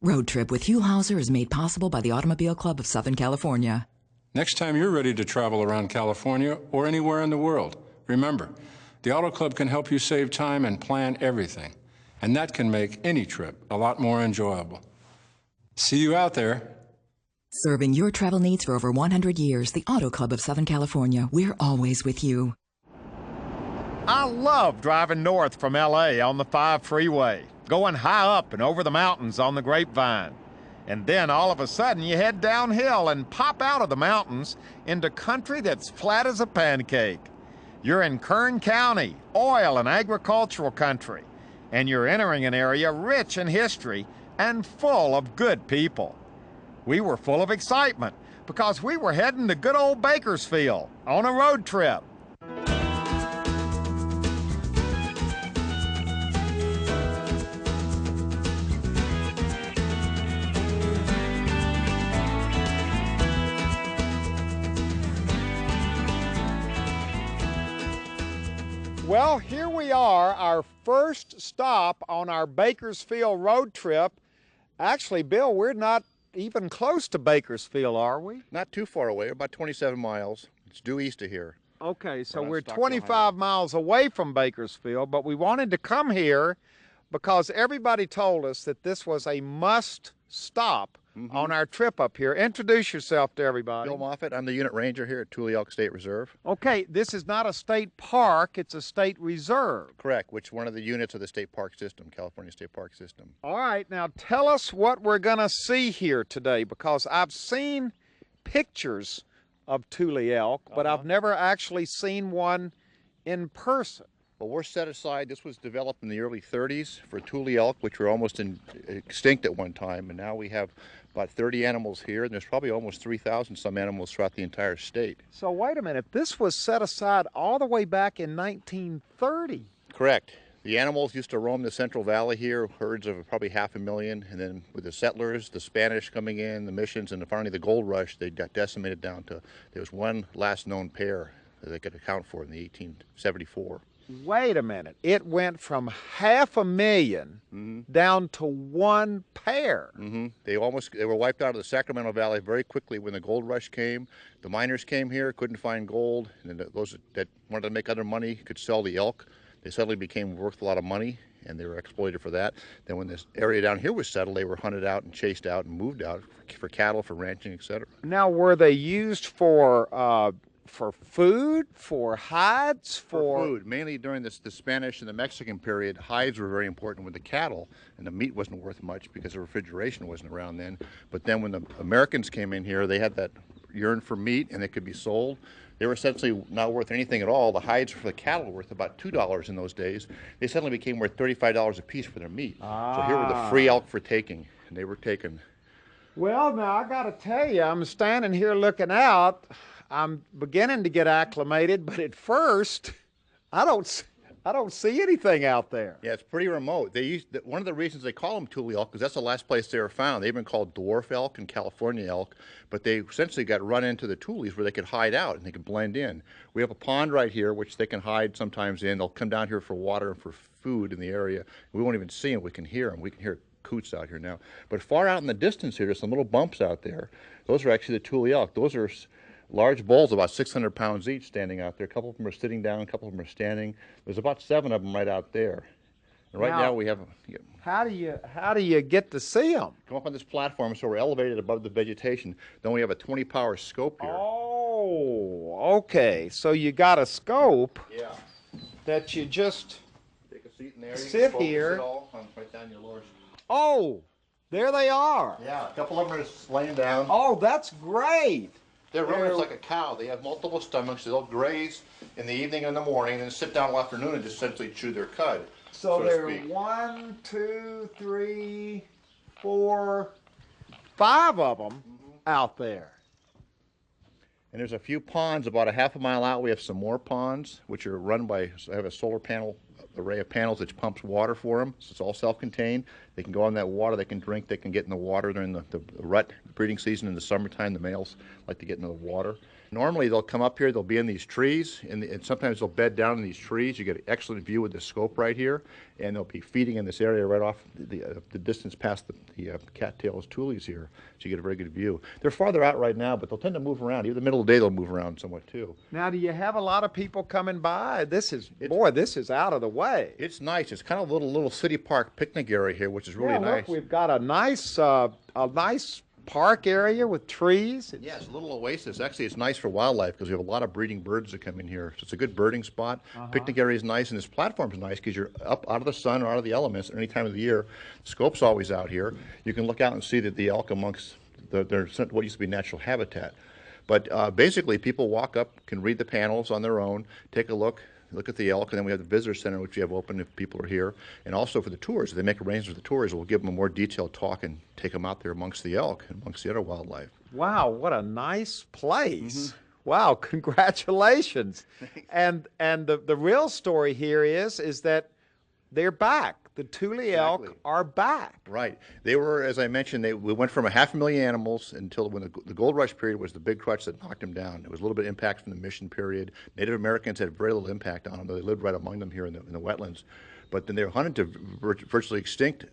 Road Trip with Huell is made possible by the Automobile Club of Southern California. Next time you're ready to travel around California or anywhere in the world, remember, the Auto Club can help you save time and plan everything. And that can make any trip a lot more enjoyable. See you out there. Serving your travel needs for over 100 years, the Auto Club of Southern California. We're always with you. I love driving north from L.A. on the 5 freeway, going high up and over the mountains on the Grapevine. And then all of a sudden you head downhill and pop out of the mountains into country that's flat as a pancake. You're in Kern County, oil and agricultural country, and you're entering an area rich in history and full of good people. We were full of excitement because we were heading to good old Bakersfield on a road trip. Well, here we are, our first stop on our Bakersfield road trip. Actually, Bill, we're not even close to Bakersfield, are we? Not too far away, about 27 miles. It's due east of here. Okay, so we're 25 miles away from Bakersfield, but we wanted to come here because everybody told us that this was a must stop on our trip up here. Introduce yourself to everybody. Bill Moffitt, I'm the unit ranger here at Tule Elk State Reserve. Okay, this is not a state park, it's a state reserve. Correct, which one of the units of the state park system, California State Park System. All right, now tell us what we're going to see here today, because I've seen pictures of Tule Elk, but I've never actually seen one in person. Well, we're set aside, this was developed in the early 30s for Tule Elk, which were almost extinct at one time, and now we have about 30 animals here, and there's probably almost 3,000 some animals throughout the entire state. So wait a minute, this was set aside all the way back in 1930. Correct. The animals used to roam the Central Valley here, herds of probably 500,000, and then with the settlers, the Spanish coming in, the missions, and finally the gold rush, they got decimated down to, there was one last known pair that they could account for in the 1874. Wait a minute, it went from 500,000 down to one pair. They were wiped out of the Sacramento Valley very quickly when the gold rush came. The miners came here, couldn't find gold, and those that wanted to make other money could sell the elk. They suddenly became worth a lot of money, and they were exploited for that. Then when this area down here was settled, they were hunted out and chased out and moved out for cattle, for ranching, etc. Now, were they used for food, for hides, for food? Mainly during the Spanish and the Mexican period, hides were very important with the cattle, and the meat wasn't worth much because the refrigeration wasn't around then. But then when the Americans came in here, they had that yearn for meat, and it could be sold. They were essentially not worth anything at all. The hides for the cattle were worth about $2 in those days. They suddenly became worth $35 a piece for their meat. So here were the free elk for taking, and they were taken. Well, now I got to tell you, I'm standing here looking out. I'm beginning to get acclimated, but at first, I don't see anything out there. Yeah, it's pretty remote. One of the reasons they call them Tule elk, because that's the last place they were found. They've been called dwarf elk and California elk, but they essentially got run into the Tules where they could hide out and they could blend in. We have a pond right here, which they can hide sometimes in. They'll come down here for water and for food in the area. We won't even see them. We can hear them. We can hear coots out here now. But far out in the distance here, there's some little bumps out there. Those are actually the Tule elk. Those are large bulls, about 600 pounds each, standing out there. A couple of them are sitting down, a couple of them are standing. There's about 7 of them right out there. And right now we have. How do you get to see them? Come up on this platform, so we're elevated above the vegetation. Then we have a 20-power scope here. Oh, okay. So you got a scope. Yeah. That you just take a seat in there. Sit here. It all right down your lower. Oh, there they are. Yeah, a couple of them are just laying down. Oh, that's great. They're really like a cow. They have multiple stomachs. They'll graze in the evening and the morning, and then sit down all afternoon and just essentially chew their cud. So there are 1, 2, 3, 4, 5 of them out there. And there's a few ponds about a half a mile out. We have some more ponds, which are run by, I have a solar panel array of panels which pumps water for them. So it's all self-contained. They can go on that water, they can drink, they can get in the water during the rut breeding season in the summertime. The males like to get into the water. Normally they'll come up here, they'll be in these trees, and sometimes they'll bed down in these trees. You get an excellent view with the scope right here, and they'll be feeding in this area right off the distance past the cattails tules here, so you get a very good view. They're farther out right now, but they'll tend to move around. Even in the middle of the day they'll move around somewhat too. Now, do you have a lot of people coming by? This is out of the way. It's nice. It's kind of a little city park picnic area here, which is really yeah, nice. Look, we've got a nice park area with trees. Yes, a little oasis. Actually, it's nice for wildlife because we have a lot of breeding birds that come in here. So it's a good birding spot. Picnic area is nice, and this platform is nice because you're up out of the sun or out of the elements at any time of the year. The scope's always out here. You can look out and see that the elk amongst their what used to be natural habitat. But basically, people walk up, can read the panels on their own, take a look at the elk, and then we have the visitor center, which we have open if people are here. And also for the tours, if they make arrangements for the tours, we'll give them a more detailed talk and take them out there amongst the elk and amongst the other wildlife. Wow, what a nice place. Wow, congratulations. And the real story here is that they're back. The Tule Elk are back. Right. They were, as I mentioned, we went from 500,000 animals until when the gold rush period was the big crutch that knocked them down. There was a little bit of impact from the mission period. Native Americans had very little impact on them, though they lived right among them here in the wetlands. But then they were hunted to virtually extinct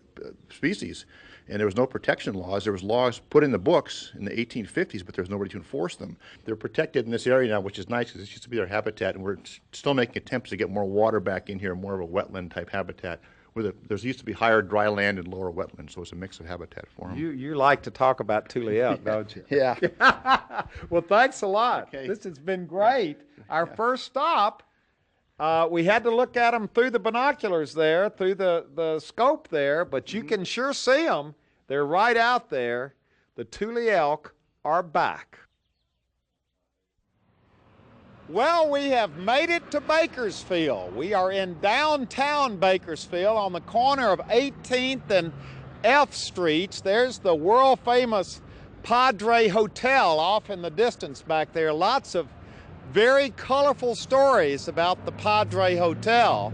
species, and there was no protection laws. There was laws put in the books in the 1850s, but there was nobody to enforce them. They're protected in this area now, which is nice because it used to be their habitat, and we're still making attempts to get more water back in here, more of a wetland type habitat. There used to be higher dry land and lower wetlands, so it's a mix of habitat for them. You like to talk about Tule Elk, don't you? Yeah. Well, thanks a lot. Okay. This has been great. Our first stop, we had to look at them through the binoculars there, through the scope there, but you can sure see them. They're right out there. The Tule Elk are back. Well, we have made it to Bakersfield. We are in downtown Bakersfield on the corner of 18th and F Streets. There's the world-famous Padre Hotel off in the distance back there. Lots of very colorful stories about the Padre Hotel.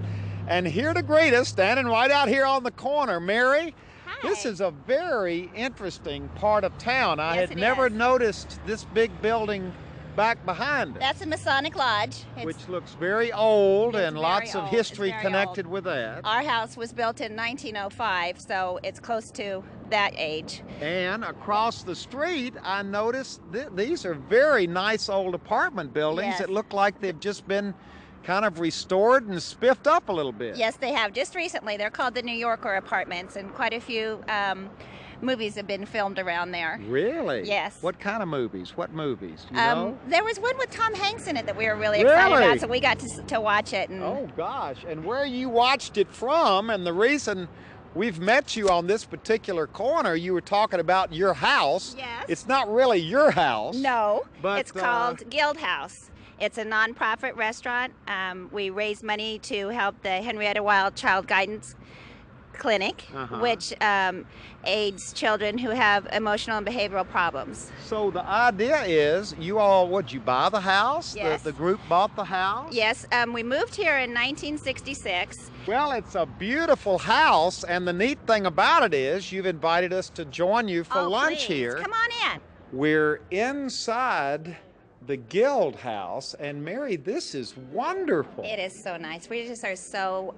And here to greet us, standing right out here on the corner, Mary. Hi. This is a very interesting part of town. I Yes, had it never is. noticed this big building back behind us. That's a Masonic Lodge. Which looks very old It's and very lots of old. history It's very connected old. with that. Our house was built in 1905, so it's close to that age. And across the street, I noticed these are very nice old apartment buildings Yes. that look like they've just been kind of restored and spiffed up a little bit. Yes, they have. Just recently, they're called the New Yorker Apartments, and quite a few movies have been filmed around there. Really? Yes. What kind of movies? What movies? Do you know? There was one with Tom Hanks in it that we were really excited Really? about, so we got to watch it. And Oh gosh, and where you watched it from, and the reason we've met you on this particular corner, you were talking about your house. Yes. It's not really your house. No, But, it's called Guild House. It's a nonprofit restaurant. We raise money to help the Henrietta Wild Child Guidance Clinic, which aids children who have emotional and behavioral problems. So the idea is, you all, would you buy the house? Yes. The group bought the house? Yes, we moved here in 1966. Well, it's a beautiful house, and the neat thing about it is you've invited us to join you for Oh, lunch please, here. Come on in. We're inside the Guild House, and Mary, this is wonderful. It is so nice. We just are so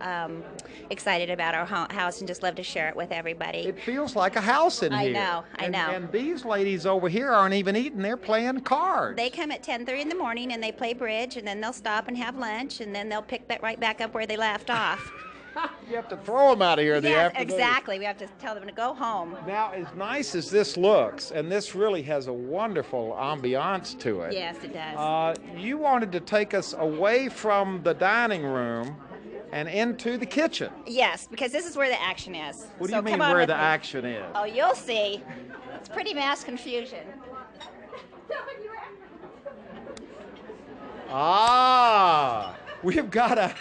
excited about our house and just love to share it with everybody. It feels like a house in I here. know, I know. And these ladies over here aren't even eating, they're playing cards. They come at 10:30 in the morning and they play bridge, and then they'll stop and have lunch, and then they'll pick that right back up where they left off. You have to throw them out of here in the Yes, afternoon. exactly. We have to tell them to go home. Now, as nice as this looks, and this really has a wonderful ambiance to it. Yes, it does. You wanted to take us away from the dining room and into the kitchen. Yes, because this is where the action is. What do So you mean come on where with the me. action is? Oh, you'll see. It's pretty mass confusion. Ah, we've got a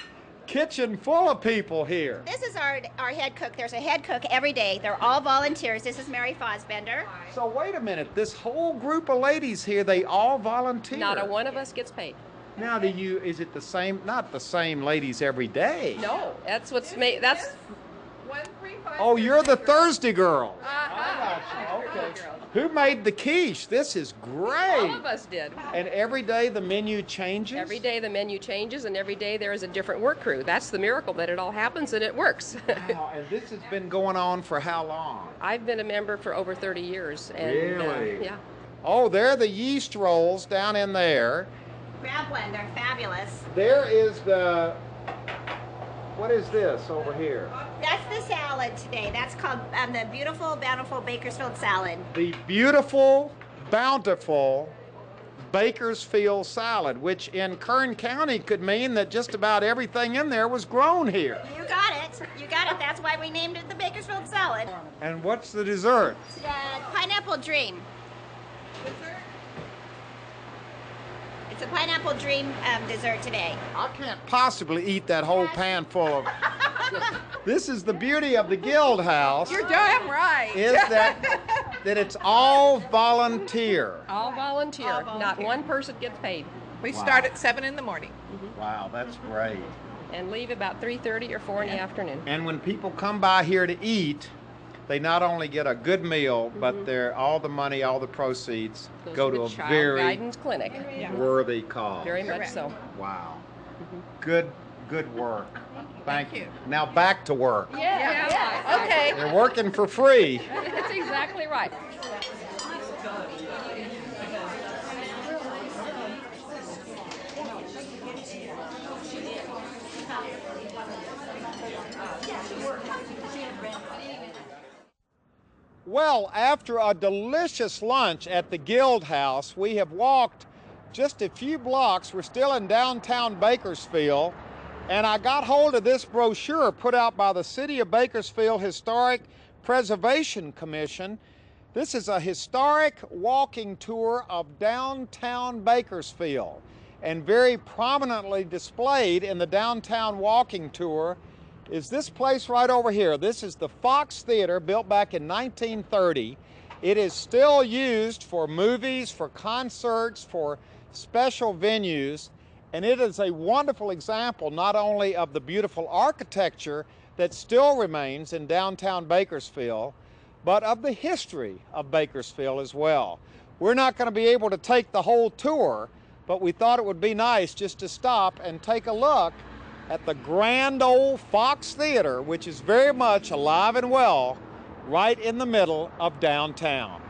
kitchen full of people here. This is our head cook. There's a head cook every day. They're all volunteers. This is Mary Fosbender. So wait a minute, this whole group of ladies here, they all volunteer. Not a one of us gets paid. Now, is it the same, not the same ladies every day? No, that's what's made, that's 135 Oh, you're the Thursday girl. I got you. Okay. Who made the quiche? This is great. All of us did. And every day the menu changes? Every day the menu changes, and every day there is a different work crew. That's the miracle, that it all happens and it works. Wow, and this has been going on for how long? I've been a member for over 30 years. And, Really? yeah. Oh, there are the yeast rolls down in there. Grab one, they're fabulous. There is the, what is this over here? That's the salad today. That's called the Beautiful, Bountiful Bakersfield salad. The beautiful, bountiful Bakersfield salad, which in Kern County could mean that just about everything in there was grown here. You got it. You got it. That's why we named it the Bakersfield salad. And what's the dessert? Pineapple Dream. It's a pineapple dream dessert today. I can't possibly eat that whole pan full of. This is the beauty of the Guild House. You're damn right. Is that it's all volunteer. All volunteer. Not one person gets paid. We start at 7 in the morning. Wow, that's great. And leave about 3:30 or 4 in the afternoon. And when people come by here to eat, they not only get a good meal, but all the money, all the proceeds go to a Child very guidance clinic. worthy cause. Very much so. Wow. Good work. Thank you. Now back to work. Yeah. Okay. You're working for free. That's exactly right. Well, after a delicious lunch at the Guild House, we have walked just a few blocks. We're still in downtown Bakersfield, and I got hold of this brochure put out by the City of Bakersfield Historic Preservation Commission. This is a historic walking tour of downtown Bakersfield, and very prominently displayed in the downtown walking tour is this place right over here. This is the Fox Theater, built back in 1930. It is still used for movies, for concerts, for special venues, and it is a wonderful example not only of the beautiful architecture that still remains in downtown Bakersfield, but of the history of Bakersfield as well. We're not going to be able to take the whole tour, but we thought it would be nice just to stop and take a look at the grand old Fox Theater, which is very much alive and well right in the middle of downtown.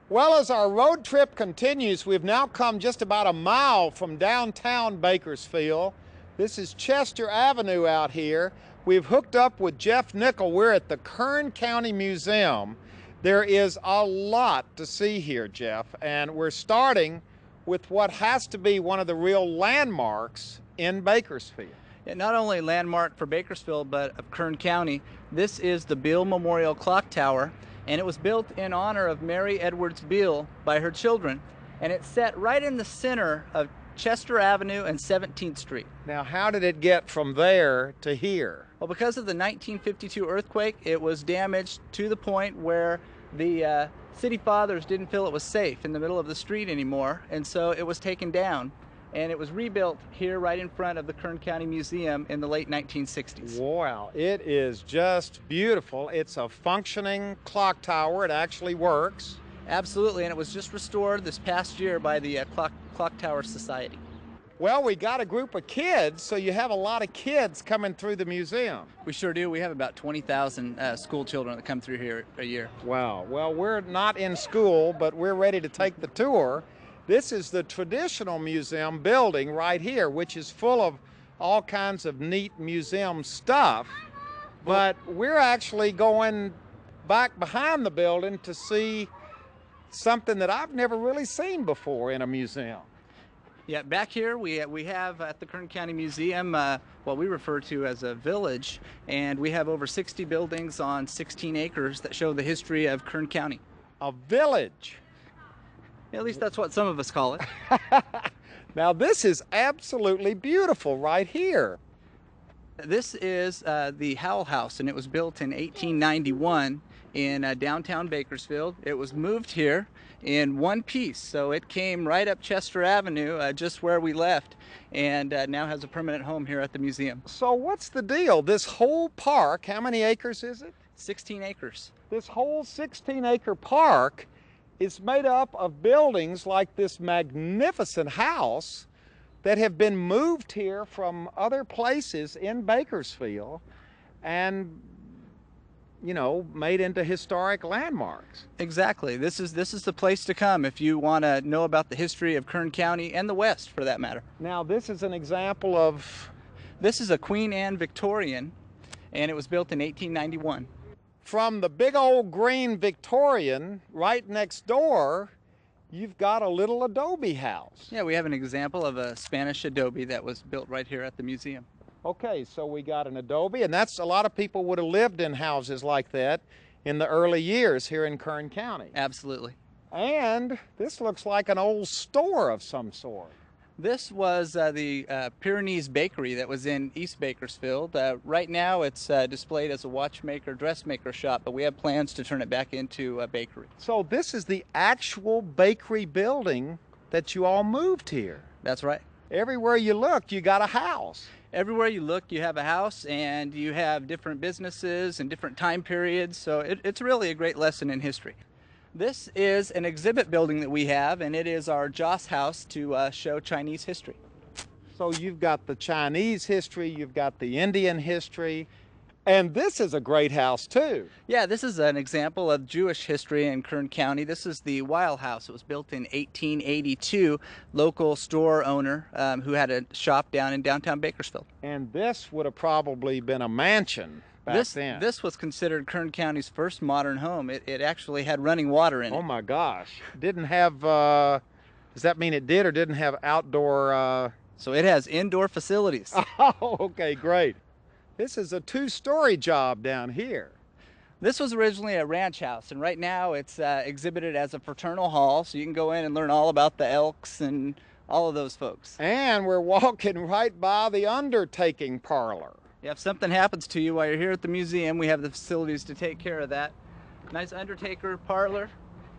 Well, as our road trip continues, we've now come just about a mile from downtown Bakersfield. This is Chester Avenue out here. We've hooked up with Jeff Nickel. We're at the Kern County Museum. There is a lot to see here, Jeff, and we're starting with what has to be one of the real landmarks in Bakersfield. Yeah, not only a landmark for Bakersfield, but of Kern County. This is the Beale Memorial Clock Tower, and it was built in honor of Mary Edwards Beale by her children, and it's set right in the center of Chester Avenue and 17th Street. Now, how did it get from there to here? Well, because of the 1952 earthquake, it was damaged to the point where the city fathers didn't feel it was safe in the middle of the street anymore, and so it was taken down, and it was rebuilt here right in front of the Kern County Museum in the late 1960s. Wow, it is just beautiful. It's a functioning clock tower. It actually works. Absolutely, and it was just restored this past year by the Clock Tower Society. Well, we got a group of kids, so you have a lot of kids coming through the museum. We sure do. We have about 20,000 school children that come through here a year. Wow. Well, we're not in school, but we're ready to take the tour. This is the traditional museum building right here, which is full of all kinds of neat museum stuff. But we're actually going back behind the building to see something that I've never really seen before in a museum. Yeah, back here we have at the Kern County Museum what we refer to as a village, and we have over 60 buildings on 16 acres that show the history of Kern County. A village? At least that's what some of us call it. Now this is absolutely beautiful right here. This is the Huell house, and it was built in 1891 in downtown Bakersfield. It was moved here in one piece, so it came right up Chester Avenue, just where we left, and now has a permanent home here at the museum. So what's the deal? This whole park, how many acres is it? 16 acres. This whole 16-acre park is made up of buildings like this magnificent house that have been moved here from other places in Bakersfield and, you know, made into historic landmarks. Exactly. This is the place to come if you want to know about the history of Kern County and the West, for that matter. Now, this is an example of... This is a Queen Anne Victorian, and it was built in 1891. From the big old green Victorian right next door, you've got a little adobe house. Yeah, we have an example of a Spanish adobe that was built right here at the museum. Okay, so we got an adobe, and that's a lot of people would have lived in houses like that in the early years here in Kern County. Absolutely. And this looks like an old store of some sort. This was the Pyrenees Bakery that was in East Bakersfield. Right now it's displayed as a watchmaker, dressmaker shop, but we have plans to turn it back into a bakery. So this is the actual bakery building that you all moved here. That's right. Everywhere you look, you got a house. Everywhere you look, you have a house, and you have different businesses and different time periods, so it's really a great lesson in history. This is an exhibit building that we have, and it is our Joss house to show Chinese history. So you've got the Chinese history, you've got the Indian history, and this is a great house too. Yeah, this is an example of Jewish history in Kern County. This is the Huell house. It was built in 1882, local store owner who had a shop down in downtown Bakersfield. And this would have probably been a mansion. This was considered Kern County's first modern home. It actually had running water in it. Oh my gosh. Didn't have, does that mean it did or didn't have outdoor? So it has indoor facilities. Oh, okay, great. This is a two-story job down here. This was originally a ranch house, and right now it's exhibited as a fraternal hall, so you can go in and learn all about the Elks and all of those folks. And we're walking right by the undertaking parlor. If something happens to you while you're here at the museum, we have the facilities to take care of that. Nice undertaker parlor,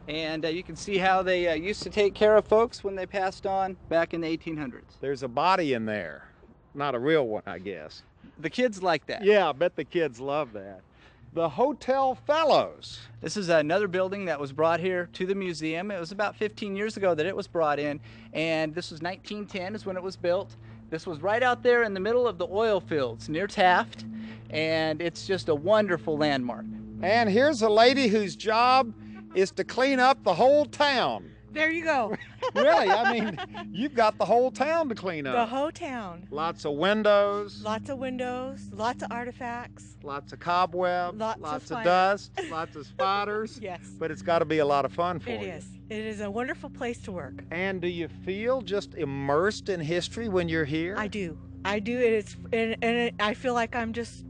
and you can see how they used to take care of folks when they passed on back in the 1800s. There's a body in there. Not a real one, I guess. The kids like that. Yeah, I bet the kids love that. The Hotel Fellows. This is another building that was brought here to the museum. It was about 15 years ago that it was brought in, and this was 1910 is when it was built. This was right out there in the middle of the oil fields near Taft, and it's just a wonderful landmark. And here's a lady whose job is to clean up the whole town. There you go. Really, I mean, you've got the whole town to clean up. The whole town. Lots of windows. Lots of windows, lots of artifacts. Lots of cobwebs, Lots of of dust, lots of spiders. Yes. But it's got to be a lot of fun for you. It is. It is a wonderful place to work. And do you feel just immersed in history when you're here? I do. I do. I feel like I'm just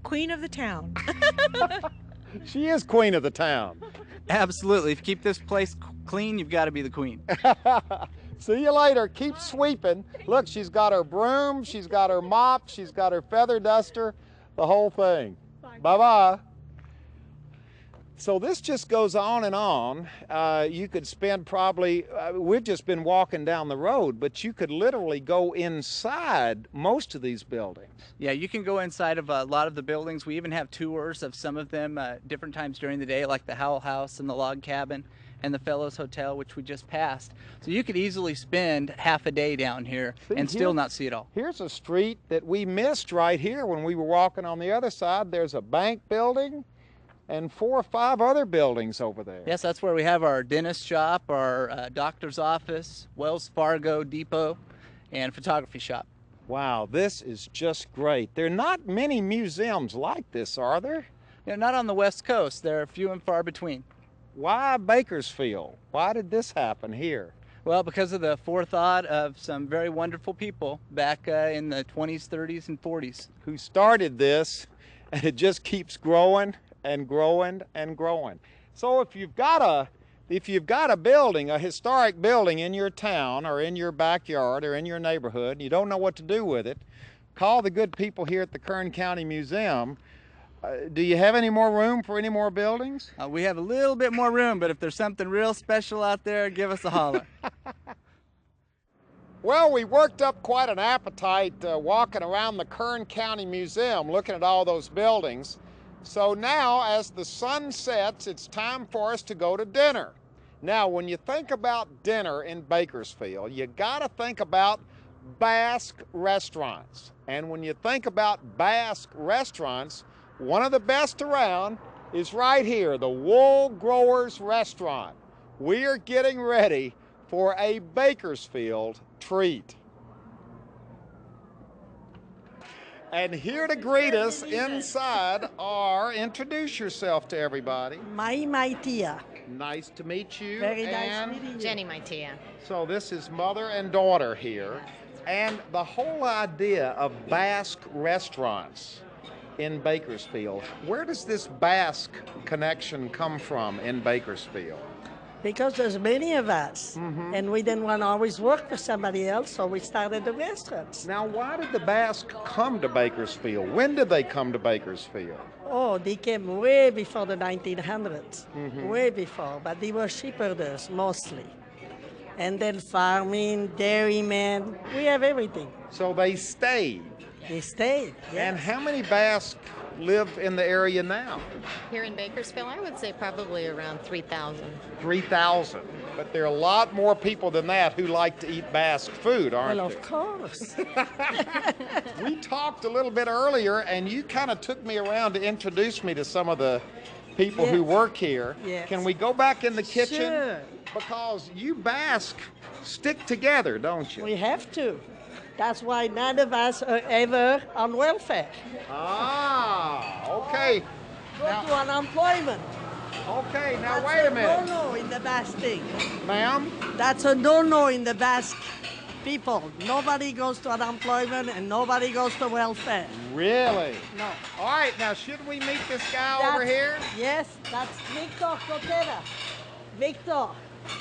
queen of the town. She is queen of the town. Absolutely. If you keep this place clean, you've got to be the queen. See you later. Keep sweeping. Look, she's got her broom, she's got her mop, she's got her feather duster, the whole thing. Bye-bye. So this just goes on and on. You could spend probably, we've just been walking down the road, but you could literally go inside most of these buildings. Yeah, you can go inside of a lot of the buildings. We even have tours of some of them different times during the day, like the Huell House and the Log Cabin and the Fellows Hotel, which we just passed. So you could easily spend half a day down here and still not see it all. Here's a street that we missed right here when we were walking on the other side. There's a bank building and 4 or 5 other buildings over there. Yes, that's where we have our dentist shop, our doctor's office, Wells Fargo depot, and photography shop. Wow, this is just great. There are not many museums like this, are there? Yeah, not on the West Coast. They're few and far between. Why Bakersfield? Why did this happen here? Well, because of the forethought of some very wonderful people back in the 20s, 30s, and 40s. Who started this, and it just keeps growing and growing and growing. So if you've got a building, a historic building in your town or in your backyard or in your neighborhood, and you don't know what to do with it, call the good people here at the Kern County Museum. Do you have any more room for any more buildings? We have a little bit more room, but if there's something real special out there, give us a holler. Well, we worked up quite an appetite walking around the Kern County Museum, looking at all those buildings. So now, as the sun sets, it's time for us to go to dinner. Now, when you think about dinner in Bakersfield, you gotta think about Basque restaurants. And when you think about Basque restaurants, one of the best around is right here, the Wool Growers Restaurant. We are getting ready for a Bakersfield treat. And here to greet us inside are, introduce yourself to everybody. My Tia. Nice to meet you. Very nice meeting you. Jenny, my Tia. So this is mother and daughter here. And the whole idea of Basque restaurants in Bakersfield, where does this Basque connection come from in Bakersfield? Because there's many of us, and we didn't want to always work for somebody else, so we started the restaurants. Now, why did the Basque come to Bakersfield? When did they come to Bakersfield? Oh, they came way before the 1900s, way before, but they were sheepherders mostly. And then farming, dairymen, we have everything. So they stayed? They stayed, yes. And how many Basque live in the area now? Here in Bakersfield, I would say probably around 3,000. 3,000. But there are a lot more people than that who like to eat Basque food, aren't there? Well, of course. We talked a little bit earlier, and you kind of took me around to introduce me to some of the people who work here. Yes. Can we go back in the kitchen? Sure. Because you Basque stick together, don't you? We have to. That's why none of us are ever on welfare. Ah, okay. Go to unemployment. Okay, now That's wait a minute. That's a no-no in the Basque thing. Ma'am? That's a no-no in the Basque people. Nobody goes to unemployment and nobody goes to welfare. Really? No. All right, now should we meet this guy over here? Yes, that's Victor Cotera. Victor.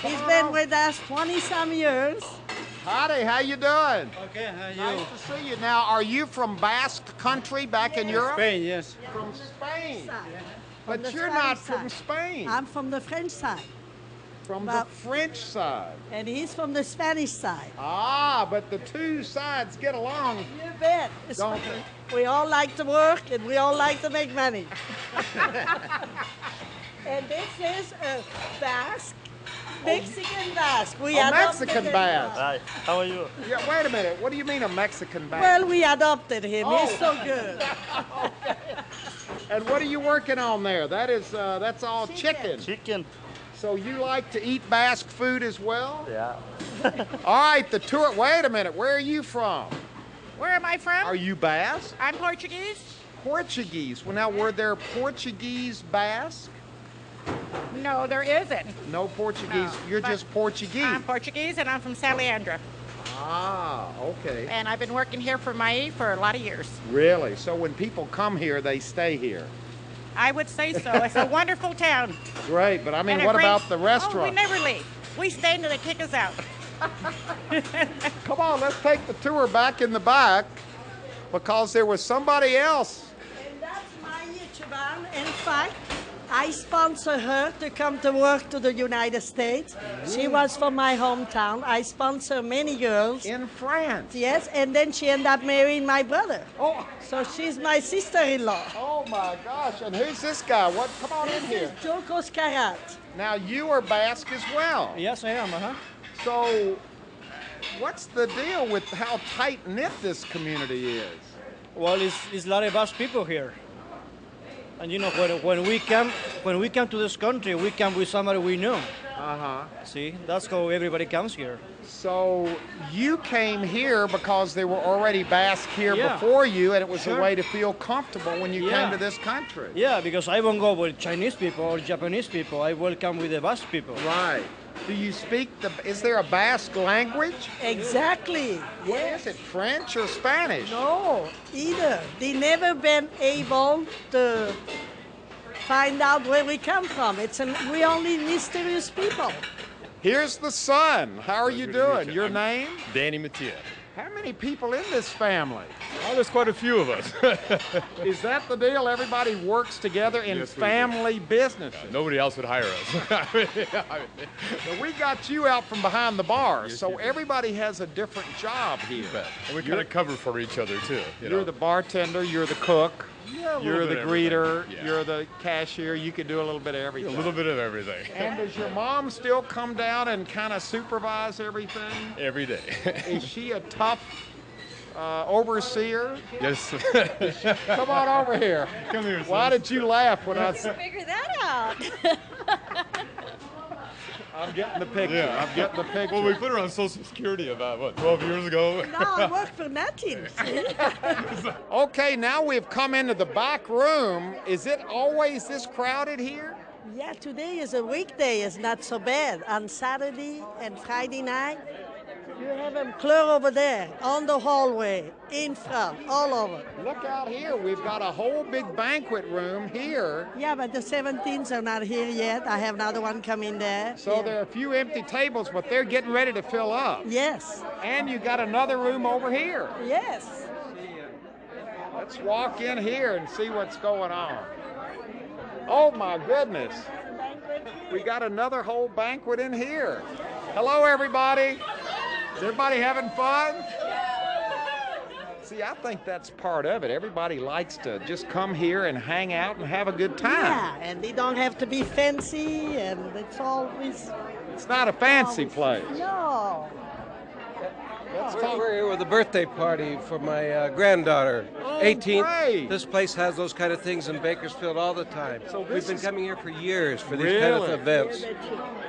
He's been with us 20-some years. Howdy, how you doing? Okay, how are you? Nice to see you. Now, are you from Basque country back in Europe? Spain, yes. From Spain? From But the you're Spanish not from side. Spain. I'm from the French side. From the French side. And he's from the Spanish side. Ah, but the two sides get along. You bet. Don't they? We all like to work and we all like to make money. And this is a Basque, Mexican Basque. We adopted Mexican him. Basque. Hi, how are you? Yeah, wait a minute. What do you mean a Mexican Basque? Well, we adopted him. He's so good. Okay. And what are you working on there? That is, that's all chicken. Chicken. So you like to eat Basque food as well? Yeah. All right, the tour. Wait a minute. Where are you from? Where am I from? Are you Basque? I'm Portuguese. Portuguese. Well, now, were there Portuguese Basque? No, there isn't. No Portuguese. No, You're but just Portuguese. I'm Portuguese and I'm from Salandra. Ah, okay. And I've been working here for a lot of years. Really? So when people come here, they stay here? I would say so. It's a wonderful town. Great, but I mean, And a what great- about the restaurant? Oh, we never leave. We stay until they kick us out. Come on, let's take the tour back in the back because there was somebody else. And that's my Chaban. In fact, I sponsor her to come to work to the United States. She was from my hometown. I sponsor many girls. In France? Yes, and then she ended up marrying my brother. Oh. So she's my sister-in-law. Oh my gosh, and who's this guy? What? Come on in here. This is Joko Skarat. Now you are Basque as well. Yes, I am, So what's the deal with how tight-knit this community is? Well, it's a lot of Basque people here. And you know, when we come to this country, we come with somebody we know. See, that's how everybody comes here. So you came here because there were already Basque here Yeah. before you, and it was Sure. a way to feel comfortable when you Yeah. came to this country. Yeah, because I won't go with Chinese people or Japanese people. I will come with the Basque people. Right. Do you speak is there a Basque language? Exactly. What is it, French or Spanish? No, either. They never been able to find out where we come from. We only mysterious people. Here's the son. How are you doing? Your name? Danny Mattia. How many people in this family? Oh, there's quite a few of us. Is that the deal? Everybody works together in family businesses. Nobody else would hire us. Well, we got you out from behind the bar, so everybody has a different job here. And we kind of cover for each other, too. You're the bartender, you're the cook, you're the greeter, you're the cashier. You can do a little bit of everything. A little bit of everything. And does your mom still come down and kind of supervise everything? Every day. Is she a tough overseer? Yes. Come on over here. Come here, Why did you laugh when I said? Figure that out. I'm getting the picture. Yeah. I'm getting the picture. Well, we put her on Social Security about, what, 12 years ago? No, I work for nothing. Okay, now we've come into the back room. Is it always this crowded here? Yeah, today is a weekday. It's not so bad. On Saturday and Friday night, you have them clear over there, on the hallway, in front, all over. Look out here. We've got a whole big banquet room here. Yeah, but the 17s are not here yet. I have another one coming there. So there are a few empty tables, but they're getting ready to fill up. Yes. And you got another room over here. Yes. Let's walk in here and see what's going on. Oh my goodness. We got another whole banquet in here. Hello, everybody. Is everybody having fun? See, I think that's part of it. Everybody likes to just come here and hang out and have a good time. Yeah, and they don't have to be fancy, and it's always... It's not a fancy place. No. We're here with a birthday party for my granddaughter, 18th. Great. This place has those kind of things in Bakersfield all the time. So we've been coming here for years for these kind of events.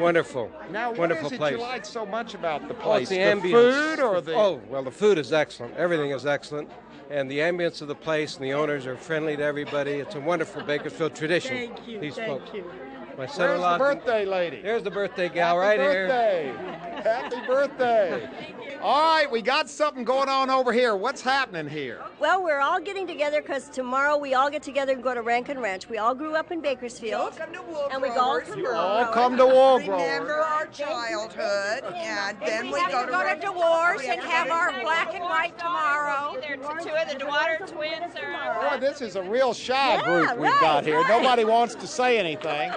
Wonderful. Now, what wonderful is it place. you like so much about the Oh, place? it's the the ambience. food or the... Oh, well, the food is excellent. Everything is excellent. And the ambience of the place and the owners are friendly to everybody. It's a wonderful Bakersfield tradition. Thank you, These thank folks. you. My Where's son-in-law. the birthday lady? There's the birthday gal Happy right here. birthday. Happy birthday. All right, we got something going on over here. What's happening here? Well, we're all getting together because tomorrow we all get together and go to Rankin Ranch. We all grew up in Bakersfield. And we all come to Wool Growers. Remember our childhood, and then we have to go to Dewar's and have our black and white tomorrow. Two of the Dewar twins are. Boy, this is a real shy group we've got here. Nobody wants to say anything.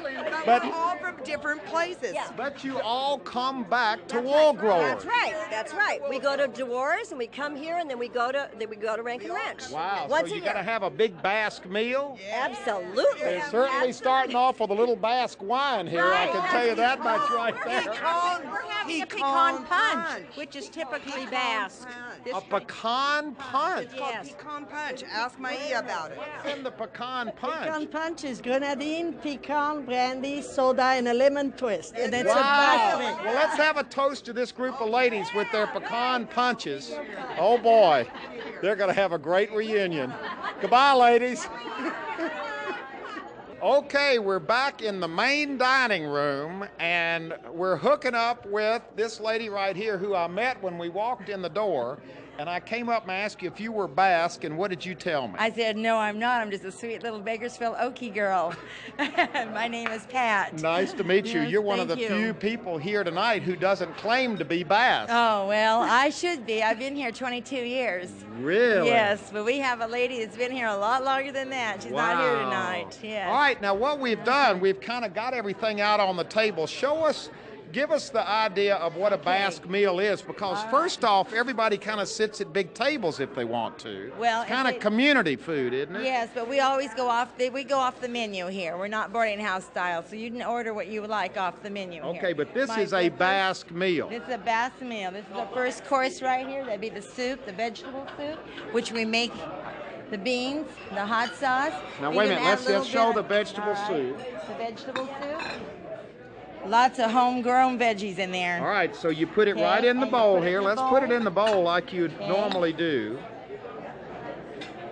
But we're all from different places. But you all come back to Wool Growers. That's right. That's right. We go to Dewar's and we come here and then we go to Rankin Ranch. Wow. Once so a you got to year. have a big Basque meal? Absolutely. They're certainly starting off with a little Basque wine here. I can tell you that much right there. We're having a pecan punch, which is typically Basque. A pecan punch. It's called pecan punch. Ask Maia about it. What's in the pecan punch? Pecan punch is grenadine, pecan, brandy, soda, and a lemon twist. And it's a Wow. Basque. Well, let's have a toast to this group of ladies with their pecan punches. Oh boy, they're going to have a great reunion. Goodbye, ladies. Okay, we're back in the main dining room, and we're hooking up with this lady right here who I met when we walked in the door. And I came up and asked you if you were Basque, and what did you tell me? I said, no, I'm not. I'm just a sweet little Bakersfield Okie girl. My name is Pat. Nice to meet you. Yes, You're one of the thank you. few people here tonight who doesn't claim to be Basque. Oh, well, I should be. I've been here 22 years. Really? Yes, but we have a lady that's been here a lot longer than that. She's not here tonight. Yes. All right, now what we've done, we've kind of got everything out on the table. Give us the idea of what a Basque meal is, because first off, everybody kind of sits at big tables if they want to. Well, it's kind of community food, isn't it? Yes, but we always go off the menu here. We're not boarding house style, so you can order what you would like off the menu here. Okay, but this is a Basque meal. This is a Basque meal. This is the first course right here. That'd be the soup, the vegetable soup, which we make the beans, the hot sauce. Now We wait a can minute, add let's a little just show bit the of- vegetable all right, soup. The vegetable soup. Lots of homegrown veggies in there. All right, so you put it Okay, right in the and you bowl put it here. in the Let's put it bowl. in the bowl like you'd normally do.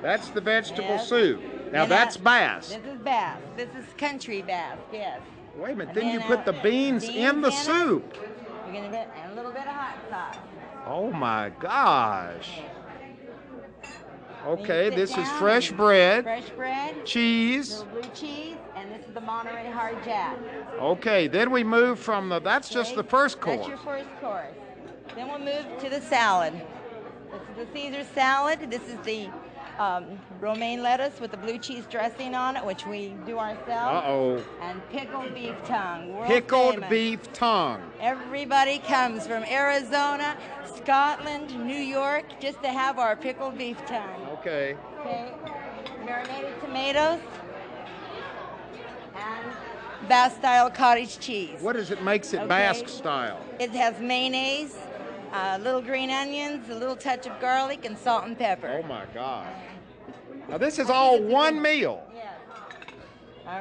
That's the vegetable Yes. soup. Now And that's Basque. This is Basque. This is country Basque, yes. Wait a minute, And then you then, put the beans in the it. soup. We're going to put a little bit of hot sauce. Oh my gosh. Okay, Sit this is down fresh and- bread, Fresh bread. cheese. Little blue cheese, and this is the Monterey Hard Jack. Okay, then we move from that's just Okay, the first That's course. your first course. Then we'll move to the salad. This is the Caesar salad. This is the romaine lettuce with the blue cheese dressing on it, which we do ourselves. Uh-oh. And pickled beef tongue. World Pickled famous. beef tongue. Everybody comes from Arizona, Scotland, New York, just to have our pickled beef tongue. Okay. Okay. Marinated tomatoes and Basque style cottage cheese. What is it makes it Okay. Basque style? It has mayonnaise, little green onions, a little touch of garlic, and salt and pepper. Oh my God. Now this is all one meal.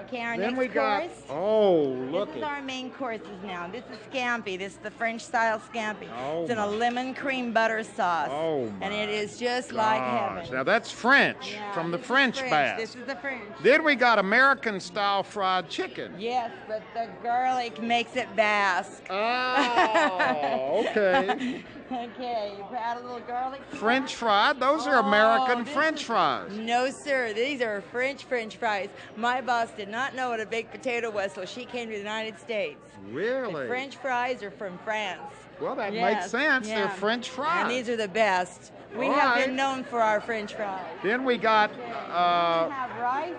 Okay, our Then next we got, course. oh, look This is at, our main courses now. This is scampi. This is the French style scampi. Oh, it's in a my. lemon cream butter sauce. Oh, my and it is just like gosh. heaven. Now that's French, Yeah, from the this is French Basque. This is the French. Then we got American style fried chicken. Yes, but the garlic makes it Basque. Oh, okay. Okay, you add a little garlic. French fried, those are American French fries. No, sir. These are French fries. My boss did not know what a baked potato was, so she came to the United States. Really? The French fries are from France. Well, that Yes, makes sense. yeah. They're French fries. And these are the best. We All have right. been known for our French fries. Then we got, We have rice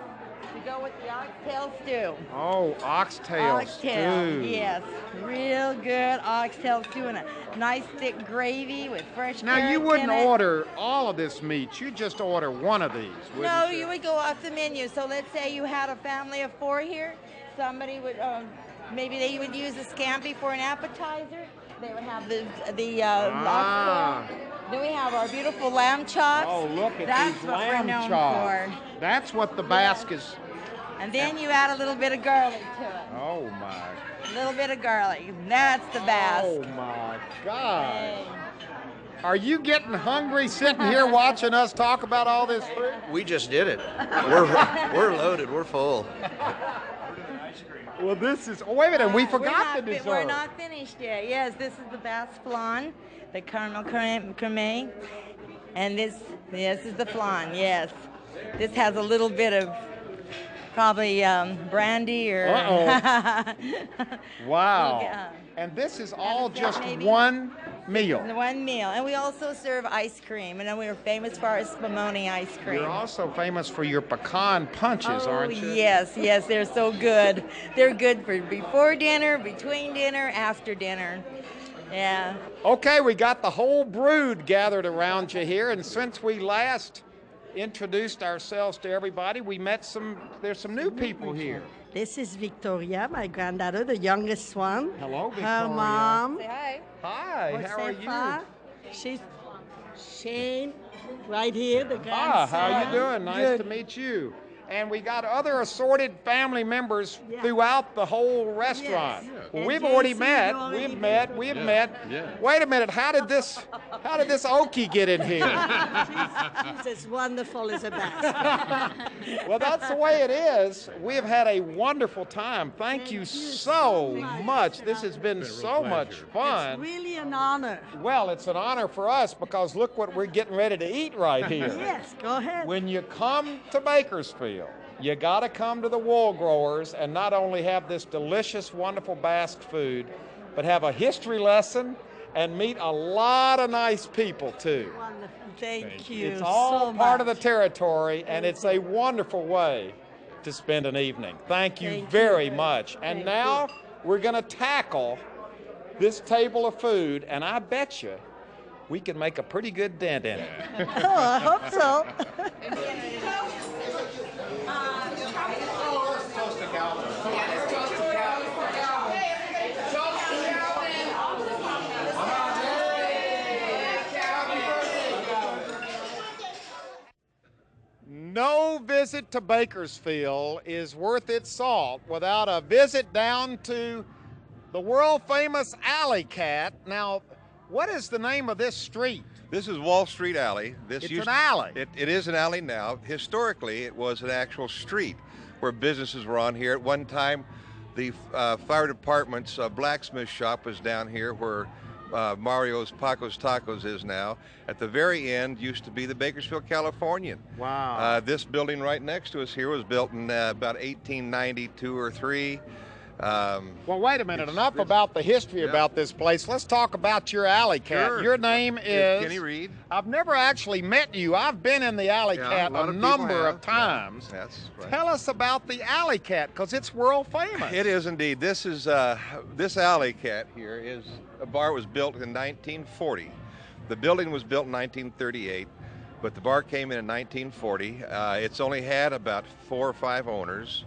to go with the oxtail stew. oh, oxtail Oxtail, stew. yes. Real good oxtail stew and a nice thick gravy with fresh Now, you carrots wouldn't in it. order all of this meat. You'd just order one of these, wouldn't No, you? you would go off the menu. So let's say you had a family of 4 here. Somebody would, maybe they would use a scampi for an appetizer. They would have the lobster. Then we have our beautiful lamb chops. Oh, look at That's these what lamb we're known chops. for. That's what the Basque is. And then you add a little bit of garlic to it. Oh, my. A little bit of garlic. That's the Basque. Oh, my God. Are you getting hungry sitting here watching us talk about all this food? We just did it. We're loaded. We're full. Well, this is, oh, wait a minute, we forgot the dessert. We're not finished yet. Yes, this is the Basque flan, the caramel creme. And this is the flan, yes. This has a little bit of probably brandy or... Wow. Yeah. And this is all just one meal. One meal. And we also serve ice cream. And then we are famous for our spumoni ice cream. You're also famous for your pecan punches, aren't you? Yes, they're so good. They're good for before dinner, between dinner, after dinner. Yeah. Okay, we got the whole brood gathered around you here, and since we last introduced ourselves to everybody, we met there's some new people here. This is Victoria, my granddaughter, the youngest one. Hello, Victoria. Her mom. Say hi. Hi, how are you? She's Shane, right here, the grandson. Ah, how you doing? Nice Good. to meet you. And we got other assorted family members throughout the whole restaurant. Yes. Well, And we've already JC, met. you already We've met. met. Yeah. Wait a minute. How did this Okie get in here? She's as wonderful as a Basque. Well, that's the way it is. We have had a wonderful time. Thank you so much. This has been so much fun. It's really an honor. Well, it's an honor for us because look what we're getting ready to eat right here. Yes, go ahead. When you come to Bakersfield, you got to come to the Wool Growers and not only have this delicious, wonderful Basque food, but have a history lesson and meet a lot of nice people too. Wonderful. Thank you. It's all so part of much. the territory, and it's a wonderful way to spend an evening. Thank you Thank very you. much. And Thank now we're going to tackle this table of food, and I bet you we can make a pretty good dent in it. Oh, I hope so. No visit to Bakersfield is worth its salt without a visit down to the world-famous Alley Cat. Now, what is the name of this street? This is Wall Street Alley. It's an alley. It is an alley now. Historically, it was an actual street where businesses were on here. At one time, the fire department's blacksmith shop was down here where Mario's Paco's Tacos is now. At the very end used to be the Bakersfield Californian. Wow. This building right next to us here was built in about 1892 or 3. Well, wait a minute. Enough about the history about this place. Let's talk about your alley cat. Sure. Your name is Kenny Reed. I've never actually met you. I've been in the alley cat a number of times. Yeah, that's right. Tell us about the alley cat, because it's world famous. It is indeed. This is this alley cat here is a bar was built in 1940. The building was built in 1938, but the bar came in 1940. It's only had about 4 or 5 owners.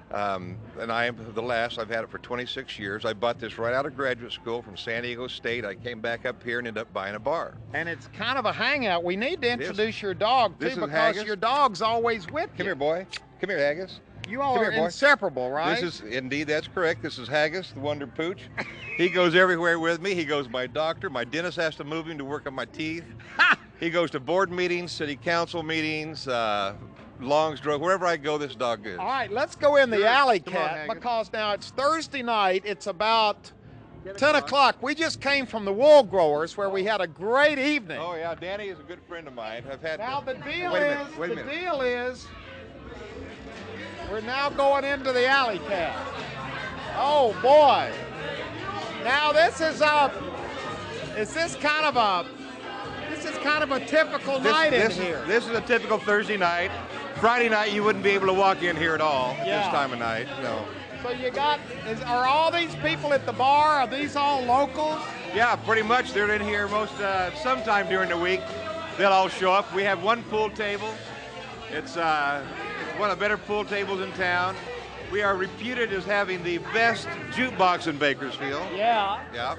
And I am the last. I've had it for 26 years. I bought this right out of graduate school from San Diego State. I came back up here and ended up buying a bar. And it's kind of a hangout. We need to introduce your dog, too, because Haggis. your dog's always with you. Come here, boy. Come here, Haggis. You all are inseparable, right? This is, indeed, that's correct. This is Haggis, the Wonder Pooch. He goes everywhere with me. He goes to my doctor. My dentist has to move him to work on my teeth. He goes to board meetings, city council meetings, Long's Drug, wherever I go, this dog goes. All right, let's go in the alley Come on, cat, Haggis. because now it's Thursday night. It's about 10 o'clock. We just came from the Wool Growers, where we had a great evening. Oh, yeah, Danny is a good friend of mine. I've had. Now the deal Wait a is, minute, wait a minute. deal is, we're now going into the alley cat. Oh boy! Now this is kind of a typical night in here. This is a typical Thursday night. Friday night, you wouldn't be able to walk in here at all this time of night. No. So you got, are all these people at the bar, are these all locals? Yeah, pretty much. They're in here sometime during the week. They'll all show up. We have one pool table. It's one of the better pool tables in town. We are reputed as having the best jukebox in Bakersfield. Yeah. Yeah.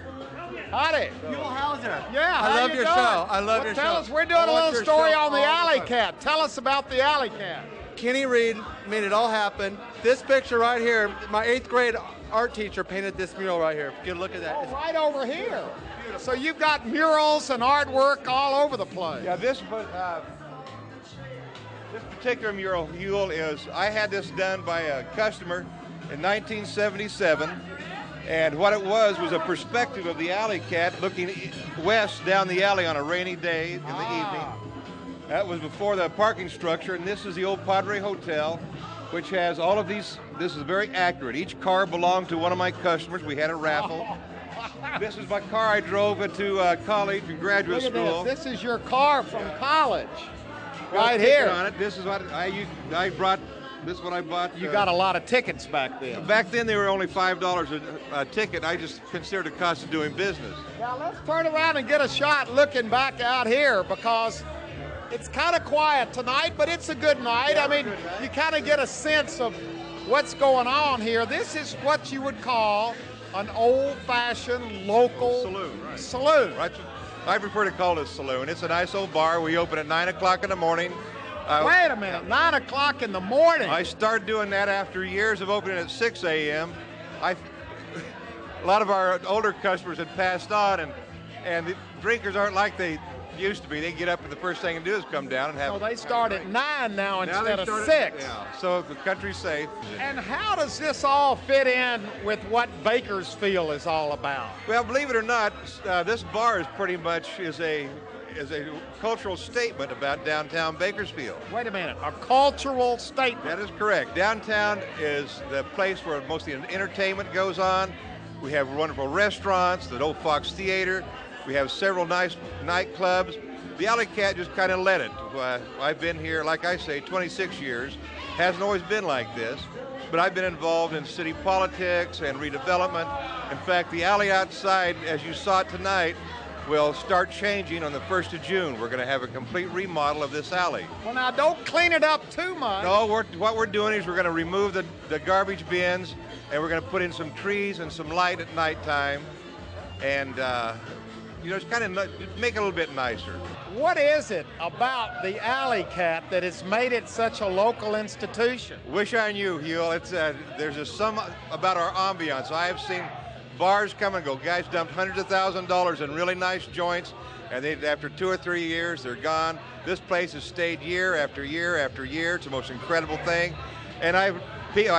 Howdy. Huell Hauser. Yeah, I love your show. I love your show. Tell us, we're doing a little story on the alley cat. Tell us about the alley cat. Kenny Reed made it all happen. This picture right here, my 8th grade art teacher painted this mural right here. Get a look at that. Oh, right over here. So you've got murals and artwork all over the place. Yeah, this particular mural, Huell, I had this done by a customer in 1977. And what it was a perspective of the alley cat looking west down the alley on a rainy day in the evening. That was before the parking structure, and this is the old Padre Hotel, which has all of these. This is very accurate. Each car belonged to one of my customers. We had a raffle. This is my car I drove into college and graduate Look at school. this. This is your car from college, Got a right ticket here. on it. This is what I brought. This is what I bought. You got a lot of tickets back then. Back then, they were only $5 a ticket. I just considered the cost of doing business. Now let's turn around and get a shot looking back out here, because it's kind of quiet tonight, but it's a good night. Yeah, I mean, you kind of get a sense of what's going on here. This is what you would call an old-fashioned local saloon. Right. I prefer to call it a saloon. It's a nice old bar. We open at 9 o'clock in the morning. Wait a minute, 9 o'clock in the morning? I started doing that after years of opening at 6 a.m. A lot of our older customers had passed on, and the drinkers aren't like they used to be. They get up and the first thing they do is come down and have. So they start at 9 now they instead of start 6. Yeah. So the country's safe. And how does this all fit in with what Bakersfield is all about? Well, believe it or not, this bar is pretty much is a cultural statement about downtown Bakersfield. Wait a minute, a cultural statement? That is correct. Downtown is the place where most of the entertainment goes on. We have wonderful restaurants, the Old Fox Theater. We have several nice nightclubs. The Alley Cat just kind of led it. I've been here, like I say, 26 years. Hasn't always been like this, but I've been involved in city politics and redevelopment. In fact, the alley outside, as you saw it tonight, will start changing on the 1st of June. We're going to have a complete remodel of this alley. Well, now, don't clean it up too much. No, what we're doing is we're going to remove the garbage bins, and we're going to put in some trees and some light at nighttime, and just kind of make it a little bit nicer. What is it about the Alley Cat that has made it such a local institution? Wish I knew, Huell. There's some about our ambiance. I have seen bars come and go. Guys dumped hundreds of thousands of dollars in really nice joints, and after 2 or 3 years, they're gone. This place has stayed year after year after year. It's the most incredible thing. And I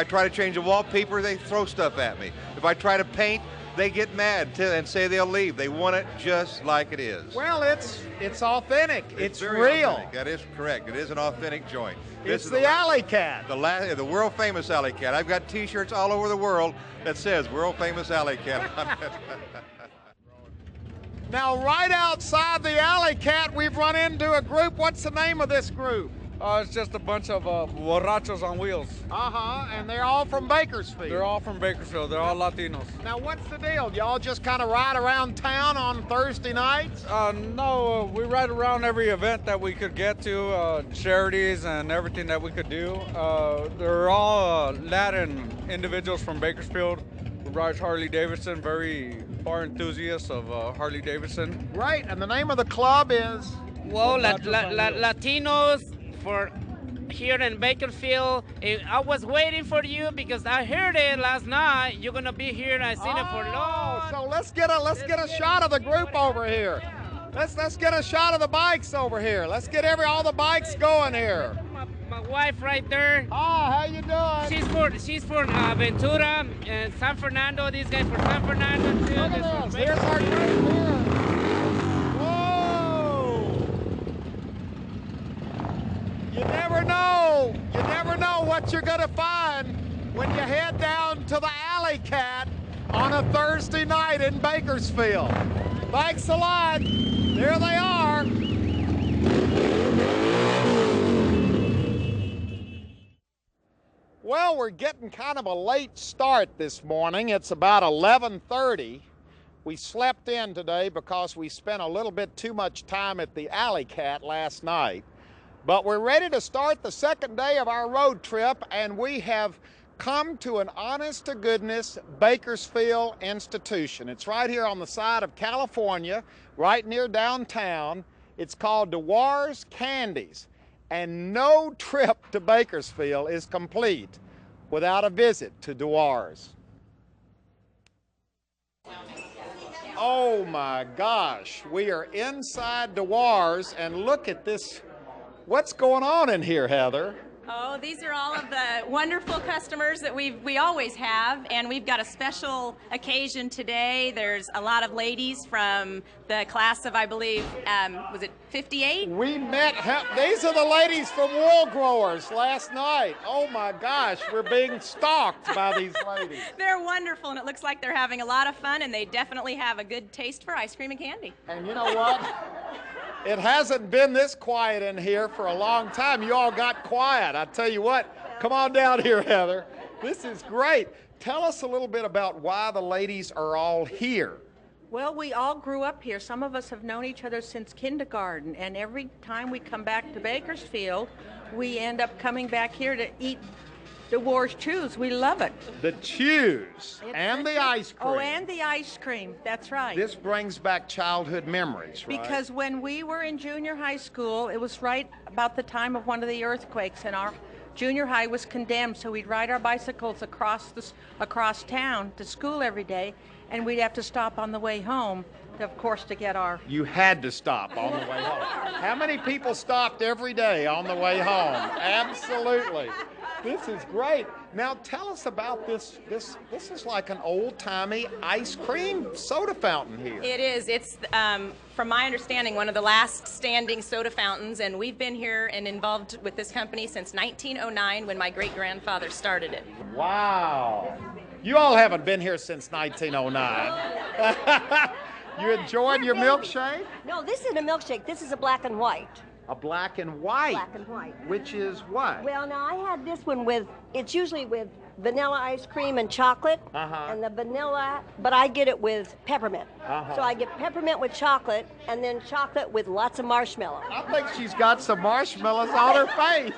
try to change a wallpaper, they throw stuff at me. If I try to paint, they get mad and say they'll leave. They want it just like it is. Well, it's authentic. It's very real. authentic. That is correct. It is an authentic joint. It's the Alley Cat. The world famous Alley Cat. I've got T-shirts all over the world that says world famous Alley Cat on it. Now, right outside the Alley Cat, we've run into a group. What's the name of this group? It's just a bunch of borrachos on wheels. And they're all from Bakersfield. They're all from Bakersfield. They're all Latinos. Now, what's the deal? Y'all just kind of ride around town on Thursday nights? No, we ride around every event that we could get to, charities and everything that we could do. They're all Latin individuals from Bakersfield who ride Harley Davidson, very far enthusiasts of Harley Davidson. Right, and the name of the club is? Well, Latinos for here in Bakersfield. I was waiting for you because I heard it last night. You're gonna be here, and I seen it for long. So let's get a shot of the group over here. Let's get a shot of the bikes over here. Let's get all the bikes going here. My wife right there. How you doing? She's for Ventura and San Fernando. These guys for San Fernando too. Look at this. Here's our group here. You never know what you're gonna find when you head down to the Alley Cat on a Thursday night in Bakersfield. Thanks a lot. There they are. Well, we're getting kind of a late start this morning. It's about 11:30. We slept in today because we spent a little bit too much time at the Alley Cat last night. But we're ready to start the second day of our road trip, and we have come to an honest-to-goodness Bakersfield institution. It's right here on the side of California, right near downtown. It's called Dewar's Candies, and no trip to Bakersfield is complete without a visit to Dewar's. Oh my gosh, we are inside Dewar's, and look at this. What's going on in here, Heather? Oh, these are all of the wonderful customers that we always have, and we've got a special occasion today. There's a lot of ladies from the class of, I believe, was it 58? We met, these are the ladies from Wool Growers last night. Oh my gosh, we're being stalked by these ladies. They're wonderful, and it looks like they're having a lot of fun, and they definitely have a good taste for ice cream and candy. And you know what? It hasn't been this quiet in here for a long time. You all got quiet. I tell you what, come on down here, Heather. This is great. Tell us a little bit about why the ladies are all here. Well, we all grew up here. Some of us have known each other since kindergarten, and every time we come back to Bakersfield, we end up coming back here to eat Dewar's Chews. We love it. The chews and the ice cream. Oh, and the ice cream. That's right. This brings back childhood memories, right? Because when we were in junior high school, it was right about the time of one of the earthquakes, and our junior high was condemned, so we'd ride our bicycles across town to school every day, and we'd have to stop on the way home, of course, to get our... You had to stop on the way home. How many people stopped every day on the way home? Absolutely. This is great. Now tell us about this. This is like an old-timey ice cream soda fountain here. It is. It's, from my understanding, one of the last standing soda fountains, and we've been here and involved with this company since 1909 when my great-grandfather started it. Wow. You all haven't been here since 1909. You enjoyed your milkshake? No, this isn't a milkshake. This is a black and white. A black and white? Black and white. Which is what? Well, now I had this one with, it's usually with vanilla ice cream and chocolate. And the vanilla, but I get it with peppermint. So I get peppermint with chocolate and then chocolate with lots of marshmallow. I think she's got some marshmallows on her face.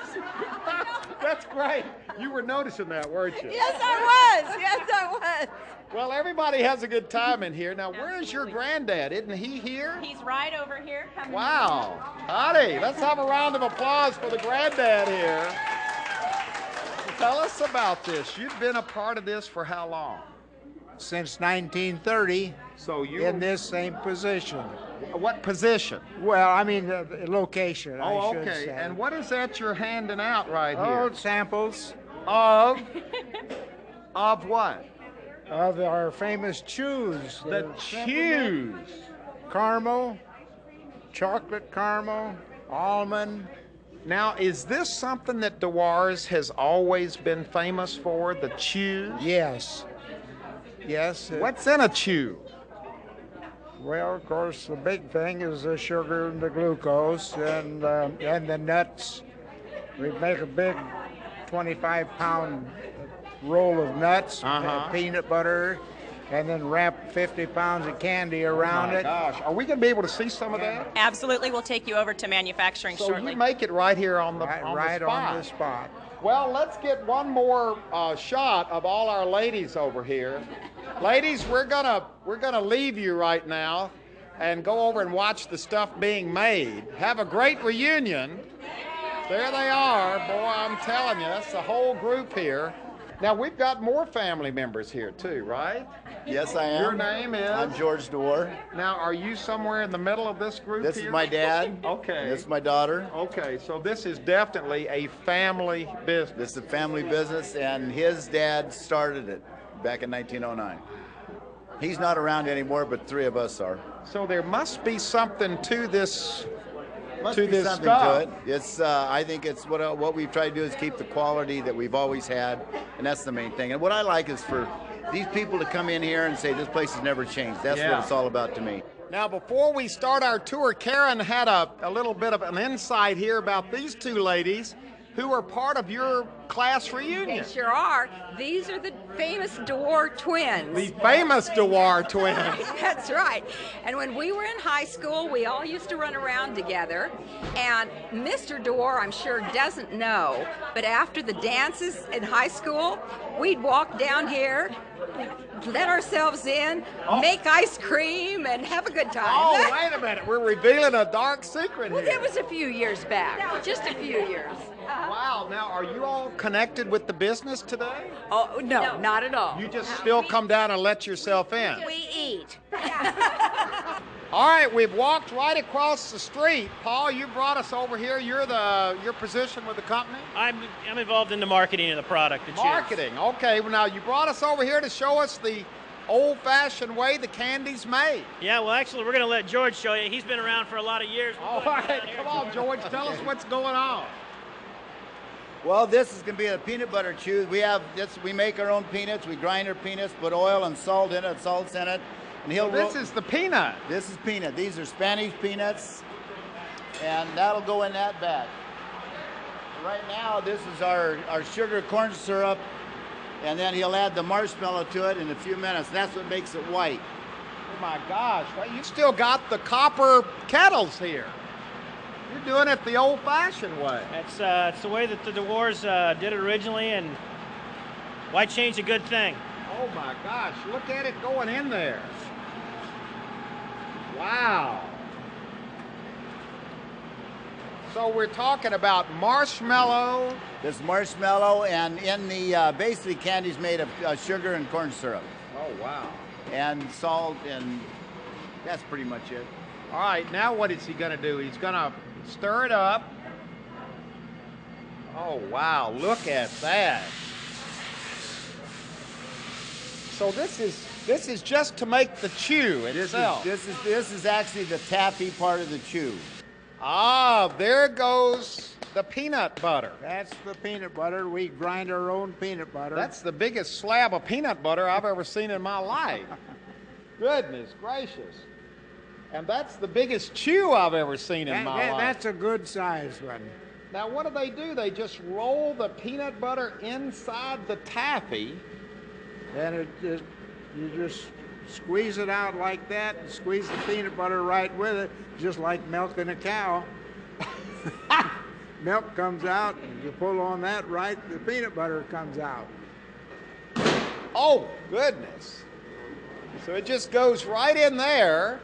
That's great. You were noticing that, weren't you? Yes, I was. Yes, I was. Well, everybody has a good time in here. Now, where is your granddad? Isn't he here? He's right over here. Wow. Howdy. Let's have a round of applause for the granddad here. Tell us about this. You've been a part of this for how long? Since 1930. So you in this same position. What position? Well, I mean the location. Oh, I should okay. say. And what is that you're handing out right here? Oh, samples of what? of our famous chews. The chews. Caramel, chocolate caramel, almond. Now, is this something that Dewar's has always been famous for, the chews? Yes. Yes. What's in a chew? Well, of course, the big thing is the sugar and the glucose and the nuts. We make a big 25-pound roll of nuts, peanut butter, and then wrap 50 pounds of candy around it. Gosh, are we going to be able to see some of that? Absolutely, we'll take you over to manufacturing So shortly. you make it right here on the Right on the spot. Well, let's get one more shot of all our ladies over here. Ladies, we're gonna leave you right now and go over and watch the stuff being made. Have a great reunion. There they are. Boy, I'm telling you, it's the whole group here. Now, we've got more family members here, too, right? Yes, I am. Your name is? I'm George Dewar. Now, are you somewhere in the middle of this group This here? is my dad. Okay. This is my daughter. Okay, so this is definitely a family business. This is a family business, and his dad started it back in 1909. He's not around anymore, but three of us are. So there must be something to this. Must to be this something stuff. to it. It's I think it's what we've tried to do is keep the quality that we've always had, and that's the main thing. And what I like is for these people to come in here and say this place has never changed. That's what it's all about to me. Now, before we start our tour, Karen had a little bit of an insight here about these two ladies who are part of your class reunion. They sure are. These are the famous Dewar twins. The famous Dewar twins. That's right. And when we were in high school, we all used to run around together. And Mr. Dewar, I'm sure, doesn't know, but after the dances in high school, we'd walk down here, let ourselves in, make ice cream, and have a good time. Oh, wait a minute. We're revealing a dark secret Well, here. that was a few years back, just a few years. Wow. Now, are you all connected with the business today? Oh, no, not at all. You just still come down and let yourself in? We eat. All right, we've walked right across the street. Paul, you brought us over here. Your position with the company? I'm involved in the marketing of the product. The chews. Marketing. Okay. Well, now you brought us over here to show us the old-fashioned way the candy's made. Yeah, well, actually, we're going to let George show you. He's been around for a lot of years. All right, come on, George. Tell us what's going on. Well, this is going to be a peanut butter chew. We make our own peanuts. We grind our peanuts, put oil and salt in it, salt's in it. And this is the peanut. This is peanut. These are Spanish peanuts, and that'll go in that bag. Right now, this is our sugar corn syrup, and then he'll add the marshmallow to it in a few minutes. That's what makes it white. Oh my gosh, you still got the copper kettles here. You're doing it the old-fashioned way. It's the way that the Dewars did it originally, and why change a good thing? Oh my gosh, look at it going in there. Wow. So we're talking about marshmallow. This marshmallow, and in the basically candy's made of sugar and corn syrup. Oh wow. And salt, and that's pretty much it. All right, now what is he going to do? He's going to stir it up. Oh wow, look at that. So this is just to make the chew itself. This is actually the taffy part of the chew. Ah, there goes the peanut butter. That's the peanut butter. We grind our own peanut butter. That's the biggest slab of peanut butter I've ever seen in my life. Goodness gracious. And that's the biggest chew I've ever seen in my life. That's a good sized one. Now what do? They just roll the peanut butter inside the taffy. And you just squeeze it out like that and squeeze the peanut butter right with it, just like milking a cow. Milk comes out, and you pull on that right, the peanut butter comes out. Oh, goodness. So it just goes right in there,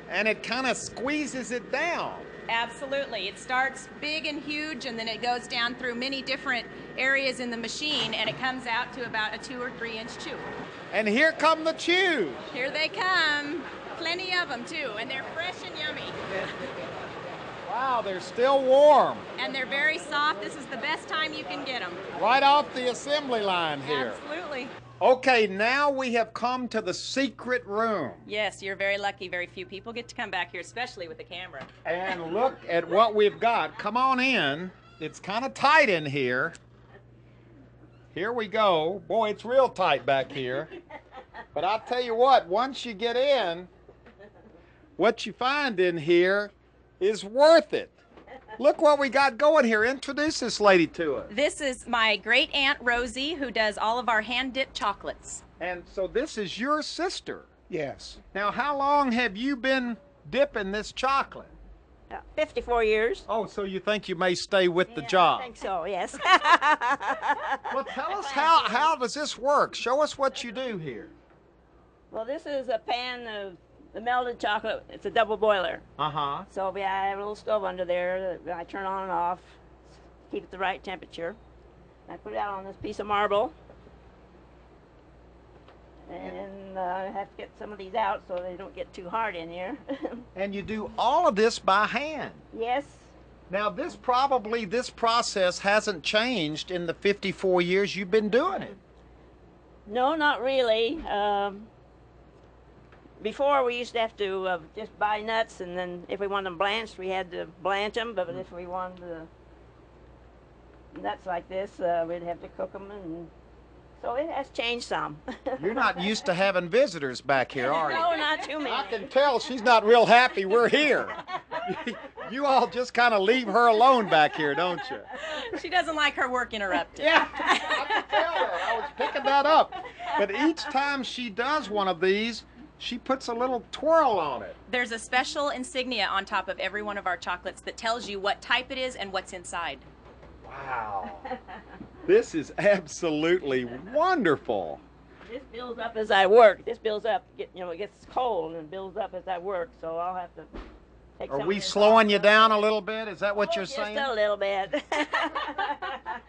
and it kind of squeezes it down. Absolutely. It starts big and huge, and then it goes down through many different areas in the machine, and it comes out to about a 2 or 3 inch chew. And here come the chews. Here they come. Plenty of them, too, and they're fresh and yummy. Wow, they're still warm. And they're very soft. This is the best time you can get them. Right off the assembly line here. Absolutely. Okay, now we have come to the secret room. Yes, you're very lucky. Very few people get to come back here, especially with a camera. And look at what we've got. Come on in. It's kind of tight in here. Here we go. Boy, it's real tight back here. But I'll tell you what, once you get in, what you find in here is worth it. Look what we got going here. Introduce this lady to us. This is my great aunt Rosie, who does all of our hand-dipped chocolates. And so this is your sister. Yes. Now, how long have you been dipping this chocolate? 54 years. Oh, so you think you may stay with the job? I think so, yes. Well, tell us how does this work? Show us what you do here. Well, this is a pan of the melted chocolate. It's a double boiler. Uh-huh. So I have a little stove under there that I turn on and off, keep it the right temperature. I put it out on this piece of marble. And I have to get some of these out so they don't get too hard in here. And you do all of this by hand? Yes. Now, this process hasn't changed in the 54 years you've been doing it. No, not really. Before, we used to have to just buy nuts, and then if we wanted them blanched, we had to blanch them. But if we wanted nuts like this, we'd have to cook them. And so it has changed some. You're not used to having visitors back here, are you? No, not too many. I can tell she's not real happy we're here. You all just kind of leave her alone back here, don't you? She doesn't like her work interrupted. Yeah, I can tell her. I was picking that up. But each time she does one of these, she puts a little twirl on it. There's a special insignia on top of every one of our chocolates that tells you what type it is and what's inside. Wow. This is absolutely wonderful. This builds up as I work. This builds up. It gets cold and builds up as I work. So I'll have to take some Are we of this slowing off. you down a little bit? Is that what you're saying? Just a little bit.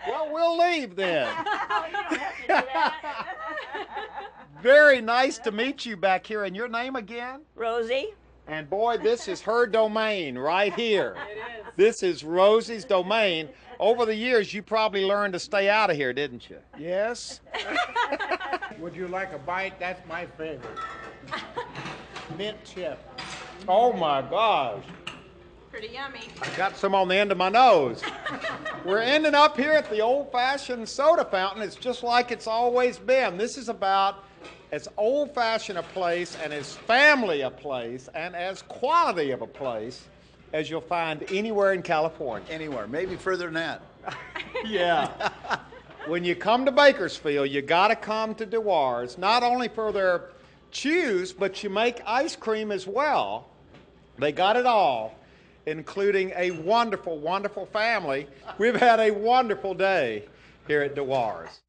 Well, we'll leave then. Oh, you don't have to do that. Very nice to meet you back here. And your name again? Rosie. And boy, this is her domain right here. It is. This is Rosie's domain. Over the years, you probably learned to stay out of here, didn't you? Yes. Would you like a bite? That's my favorite. Mint chip. Oh my gosh. Pretty yummy. I got some on the end of my nose. We're ending up here at the old-fashioned soda fountain. It's just like it's always been. This is about as old-fashioned a place and as family a place and as quality of a place as you'll find anywhere in California. Anywhere, maybe further than that. Yeah. When you come to Bakersfield, you got to come to Dewar's, not only for their chews, but you make ice cream as well. They got it all, including a wonderful, wonderful family. We've had a wonderful day here at Dewar's.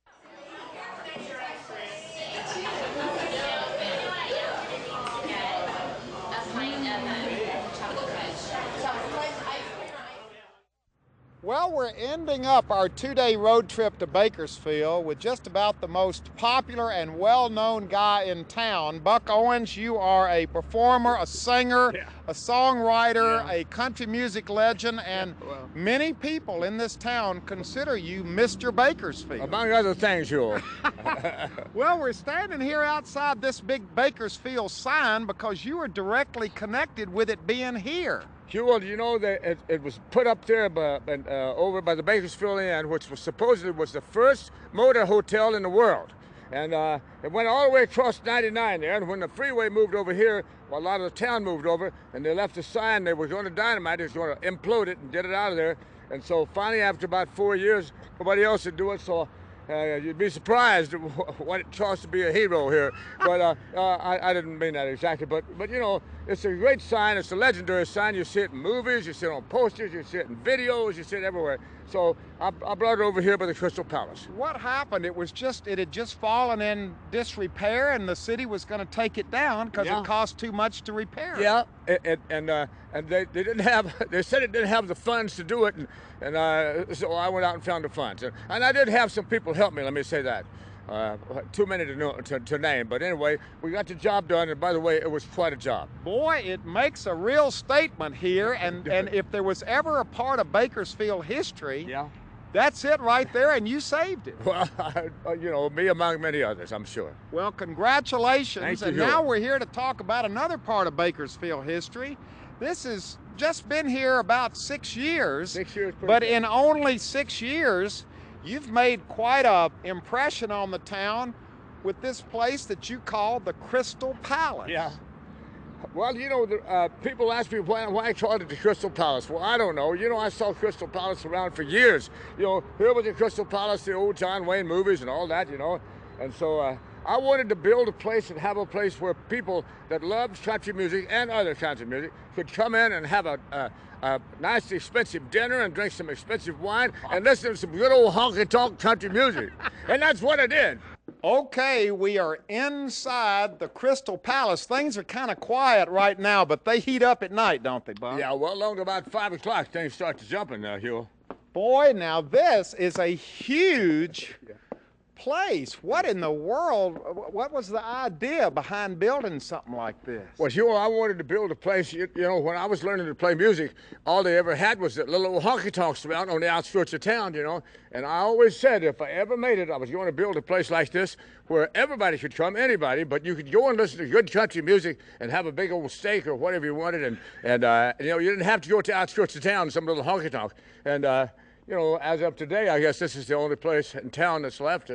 Well, we're ending up our two-day road trip to Bakersfield with just about the most popular and well-known guy in town. Buck Owens, you are a performer, a singer, a songwriter, a country music legend, and many people in this town consider you Mr. Bakersfield. Among other things, Huell. Well, we're standing here outside this big Bakersfield sign because you are directly connected with it being here. Huell, you know that it was put up there over by the Bakersfield Inn, which was supposedly was the first motor hotel in the world. And it went all the way across 99 there, and when the freeway moved over here, well, a lot of the town moved over, and they left a sign they were going to dynamite it, was going to implode it and get it out of there. And so finally, after about 4 years, nobody else would do it, so you'd be surprised what it costs to be a hero here. But I didn't mean that exactly. But you know, it's a great sign. It's a legendary sign. You see it in movies, you see it on posters, you see it in videos, you see it everywhere. So I brought it over here by the Crystal Palace. What happened? It had just fallen in disrepair, and the city was going to take it down because it cost too much to repair. Yeah, and they didn't have. They said it didn't have the funds to do it, and so I went out and found the funds. And I did have some people help me. Let me say that. Too many to, know, to name, but anyway, we got the job done, and by the way, it was quite a job. Boy, it makes a real statement here, and if there was ever a part of Bakersfield history, that's it right there, and you saved it. Well, you know, me among many others, I'm sure. Well, congratulations. Thank you, and now we're here to talk about another part of Bakersfield history. This has just been here about 6 years. 6 years. But in only 6 years, you've made quite an impression on the town with this place that you call the Crystal Palace. Yeah. Well, you know, people ask me why I called it the Crystal Palace. Well, I don't know. You know, I saw Crystal Palace around for years. You know, here was the Crystal Palace, the old John Wayne movies and all that, you know. And so I wanted to build a place and have a place where people that loved country music and other kinds of music could come in and have a nice, expensive dinner and drink some expensive wine and listen to some good old honky-tonk country music. And that's what I did. Okay, we are inside the Crystal Palace. Things are kind of quiet right now, but they heat up at night, don't they, Bob? Yeah, well, along to about 5 o'clock, things start to jumping now, Huell. Boy, now this is a huge place. What in the world, what was the idea behind building something like this? Well, Huell, I wanted to build a place, you know, when I was learning to play music, all they ever had was that little old honky-tonks around on the outskirts of town, you know, and I always said if I ever made it, I was going to build a place like this where everybody could come, anybody, but you could go and listen to good country music and have a big old steak or whatever you wanted, and you know, you didn't have to go to the outskirts of town, some little honky-tonk, and you know, as of today, I guess this is the only place in town that's left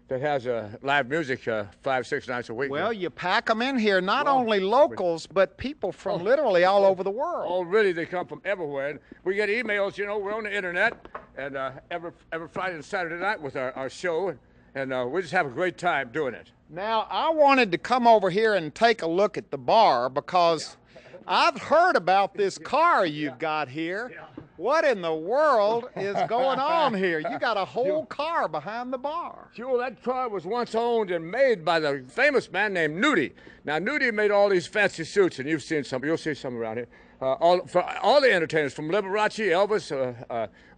that has live music 5, 6 nights a week. Well, you pack them in here, not only locals, but people from literally all over the world. Oh, really? They come from everywhere. And we get emails, you know, we're on the internet, and every Friday and Saturday night with our show, and we just have a great time doing it. Now, I wanted to come over here and take a look at the bar because I've heard about this car you've got here. What in the world is going on here? You got a whole car behind the bar. Huell, that car was once owned and made by the famous man named Nudie. Now, Nudie made all these fancy suits, and you've seen some. You'll see some around here. For all the entertainers, from Liberace, Elvis,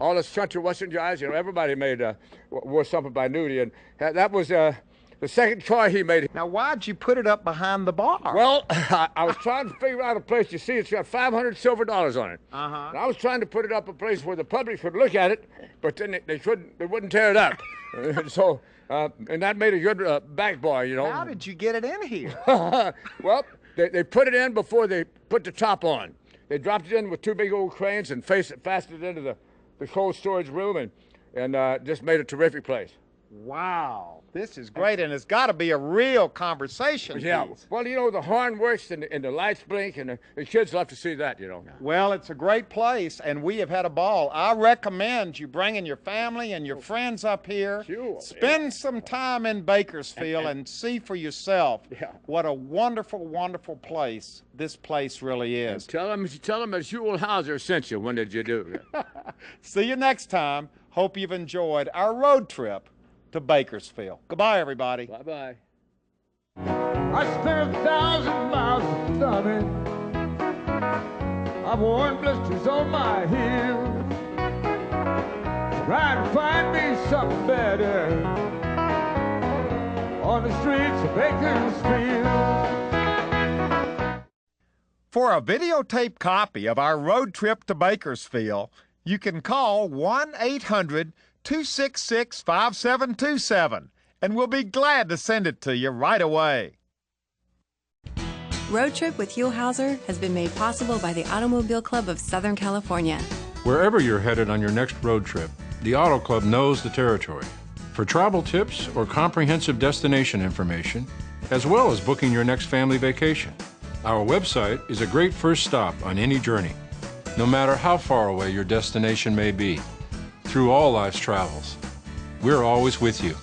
all the country western guys, you know, everybody wore something by Nudie, and that was the second car he made. Now, why'd you put it up behind the bar? Well, I was trying to figure out a place. You see, it's got $500 silver on it. And I was trying to put it up a place where the public could look at it, but then they wouldn't tear it up. So, and that made a good back bar, you know. How did you get it in here? Well, they put it in before they put the top on. They dropped it in with 2 big old cranes and fastened it into the cold storage room, and just made a terrific place. Wow, this is great, and it's got to be a real conversation piece. Well, you know, the horn works and the lights blink, and the kids love to see that, you know. Well, it's a great place, and we have had a ball. I recommend you bringing your family and your friends up here. Sure, Spend some time in Bakersfield and see for yourself what a wonderful, wonderful place this place really is. And tell them that Huell Hauser sent you. When did you do it? See you next time. Hope you've enjoyed our road trip to Bakersfield. Goodbye, everybody. Bye-bye. I spent 1,000 miles thumbing. I've worn blisters on my heels, trying to find me something better on the streets of Bakersfield. For a videotape copy of our road trip to Bakersfield, you can call 1-800-266-5727, and we'll be glad to send it to you right away. Road Trip with Huell Hauser has been made possible by the Automobile Club of Southern California. Wherever you're headed on your next road trip, the Auto Club knows the territory. For travel tips or comprehensive destination information, as well as booking your next family vacation, our website is a great first stop on any journey, no matter how far away your destination may be. Through all life's travels, we're always with you.